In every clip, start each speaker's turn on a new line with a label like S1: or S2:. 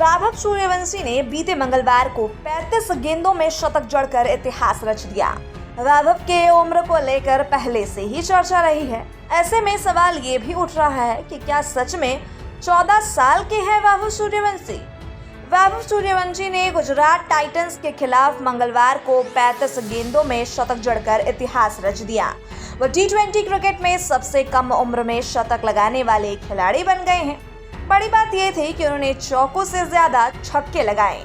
S1: वैभव सूर्यवंशी ने बीते मंगलवार को 35 गेंदों में शतक जड़कर इतिहास रच दिया। वैभव के उम्र को लेकर पहले से ही चर्चा रही है। ऐसे में सवाल ये भी उठ रहा है कि क्या सच में 14 साल के हैं वैभव सूर्यवंशी। वैभव सूर्यवंशी ने गुजरात टाइटंस के खिलाफ मंगलवार को 35 गेंदों में शतक जड़कर इतिहास रच दिया। वो T20 क्रिकेट में सबसे कम उम्र में शतक लगाने वाले खिलाड़ी बन गए हैं। बड़ी बात यह थी कि उन्होंने चौकों से ज्यादा छक्के लगाए।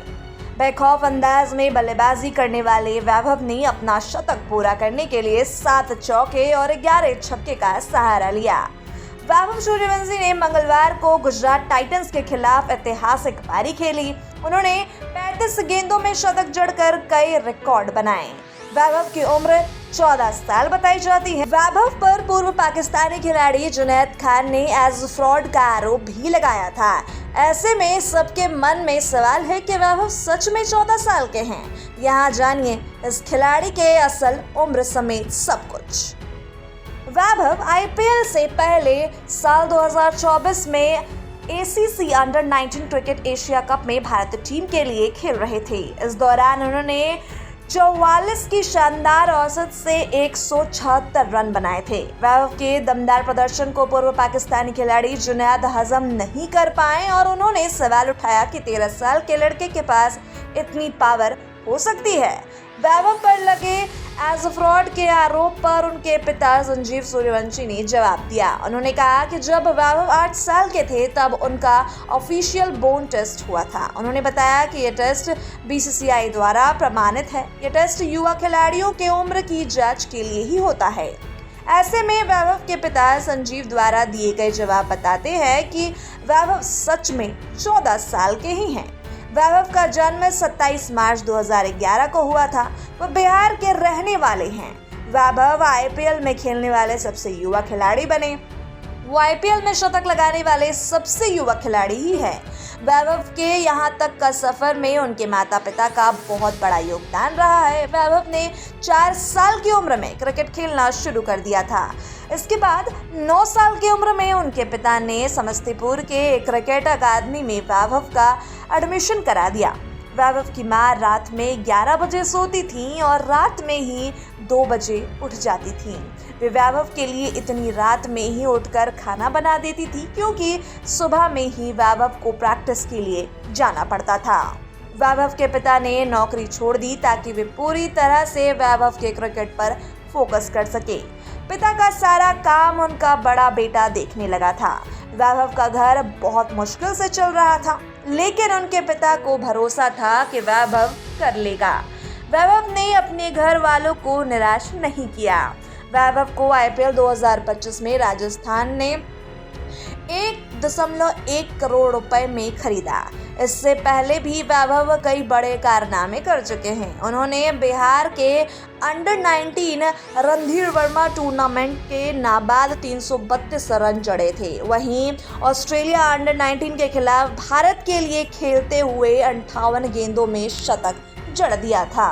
S1: बेखौफ अंदाज में बल्लेबाजी करने वाले वैभव ने अपना शतक पूरा करने के लिए 7 चौके और 11 छक्के का सहारा लिया। वैभव सूर्यवंशी ने मंगलवार को गुजरात टाइटंस के खिलाफ ऐतिहासिक पारी खेली। उन्होंने 35 गेंदों में शतक जड़कर कई रिकॉर्ड बनाए। वैभव की उम्र 14 साल बताई जाती है। वैभव पर पूर्व पाकिस्तानी खिलाड़ी जुनैद खान ने एज फ्रॉड का आरोप भी लगाया था। ऐसे में सबके मन में सवाल है कि वैभव सच में 14 साल के हैं। यहाँ जानिए इस खिलाड़ी के असल उम्र समेत सब कुछ। वैभव IPL से पहले साल 2024 में ACC under 19 cricket Asia cup में भारतीय टीम के लिए खेल रहे थे। इस दौरान उन्होंने 44 की शानदार औसत से 176 रन बनाए थे। वैभव के दमदार प्रदर्शन को पूर्व पाकिस्तानी खिलाड़ी जुनैद हजम नहीं कर पाए और उन्होंने सवाल उठाया कि 13 साल के लड़के के पास इतनी पावर हो सकती है। वैभव पर लगे एज फ्रॉड के आरोप पर उनके पिता संजीव सूर्यवंशी ने जवाब दिया। उन्होंने कहा कि जब वैभव 8 साल के थे तब उनका ऑफिशियल बोन टेस्ट हुआ था। उन्होंने बताया कि यह टेस्ट BCCI द्वारा प्रमाणित है। यह टेस्ट युवा खिलाड़ियों के उम्र की जांच के लिए ही होता है। ऐसे में वैभव के पिता संजीव द्वारा दिए गए जवाब बताते हैं कि वैभव सच में 14 साल के ही हैं। वैभव का जन्म 27 मार्च 2011 को हुआ था। वो बिहार के रहने वाले हैं। वैभव IPL में खेलने वाले सबसे युवा खिलाड़ी बने। वो IPL में शतक लगाने वाले सबसे युवा खिलाड़ी ही है। वैभव के यहाँ तक का सफर में उनके माता पिता का बहुत बड़ा योगदान रहा है। वैभव ने 4 साल की उम्र में क्रिकेट खेलना शुरू कर दिया था। इसके बाद 9 साल की उम्र में उनके पिता ने समस्तीपुर के क्रिकेट अकादमी में वैभव का एडमिशन करा दिया। वैभव की मां रात में 11 बजे सोती थीं और रात में ही 2 बजे उठ जाती थीं। वे वैभव के लिए इतनी रात में ही उठकर खाना बना देती थी क्योंकि सुबह में ही वैभव को प्रैक्टिस के लिए जाना पड़ता था। वैभव के पिता ने नौकरी छोड़ दी ताकि वे पूरी तरह से वैभव के क्रिकेट पर फोकस कर सके। पिता का सारा काम उनका बड़ा बेटा देखने लगा था। वैभव का घर बहुत मुश्किल से चल रहा था, लेकिन उनके पिता को भरोसा था कि वैभव कर लेगा। वैभव ने अपने घर वालों को निराश नहीं किया। वैभव को IPL 2025 में राजस्थान ने 1.1 करोड़ रुपए में खरीदा। इससे पहले भी वैभव कई बड़े कारनामे कर चुके हैं। उन्होंने बिहार के अंडर 19 रणधीर वर्मा टूर्नामेंट के नाबाद 332 रन जड़े थे। वहीं ऑस्ट्रेलिया अंडर 19 के खिलाफ भारत के लिए खेलते हुए 58 गेंदों में शतक जड़ दिया था।